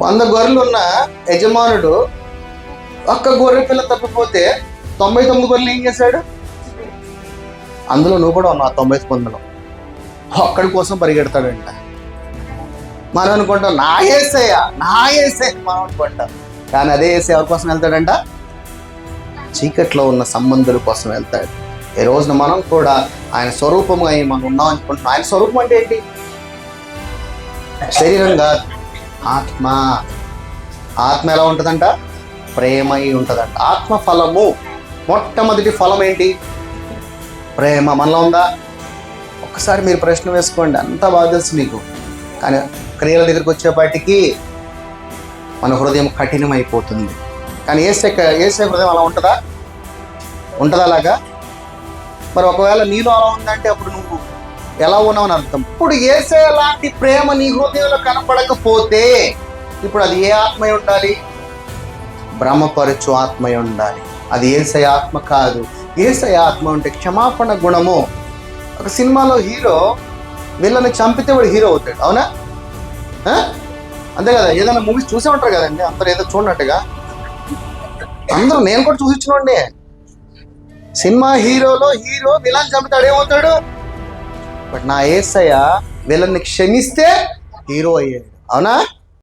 100 గొర్రెలు ఉన్న యజమానుడు ఒక్క గొర్రె పిల్ల తప్పిపోతే 99 గొర్రెలు ఏం చేశాడు? అందులో నువ్వు కూడా ఉన్నావు. 99లో ఒక్కడి కోసం పరిగెడతాడంట. మనం అనుకుంటాం నా యేసయ్య మనం అనుకుంటాం. కానీ అదే యేసయ్య ఎవరి కోసం వెళ్తాడంట? చీకట్లో ఉన్న సంబంధుల కోసం వెళ్తాడు. ఈ రోజున మనం కూడా ఆయన స్వరూపంగా మనం ఉన్నాం అనుకుంటున్నాం. ఆయన స్వరూపం అంటే ఏంటి? శరీరం కాదు, ఆత్మ. ఆత్మ ఎలా ఉంటుందంట? ప్రేమై ఉంటుందంట. ఆత్మ ఫలము, మొట్టమొదటి ఫలం ఏంటి? ప్రేమ. మనలో ఉందా? ఒక్కసారి మీరు ప్రశ్న వేసుకోండి, అంతా బాగా తెలుసు మీకు. కానీ క్రియల దగ్గరికి వచ్చేపాటికి మన హృదయం కఠినమైపోతుంది. కానీ ఏసే హృదయం అలా ఉంటుందా? అలాగా? మరి ఒకవేళ నీలో అలా ఉందంటే అప్పుడు నువ్వు ఎలా ఉన్నావు అని అర్థం. ఇప్పుడు ఏసే లాంటి ప్రేమ నీ హృదయంలో కనపడకపోతే ఇప్పుడు అది ఏ ఆత్మై ఉండాలి? భ్రమపరచు ఆత్మై ఉండాలి. అది ఏసే ఆత్మ కాదు. ఏసే ఆత్మ అంటే క్షమాపణ గుణము. ఒక సినిమాలో హీరో వీళ్ళని చంపితే వాడు హీరో అవుతాడు, అవునా? అంతే కదా? ఏదైనా మూవీస్ చూసే ఉంటారు కదండి అందరూ, ఏదో చూడనట్టుగా. అందరూ, నేను కూడా చూసి ఇచ్చినండి. సినిమా హీరోలో హీరో విలన్ చంపుతాడు, ఏమవుతాడు? బట్ నా యేసయ్య వీళ్ళని క్షమిస్తే హీరో అయ్యాడు, అవునా?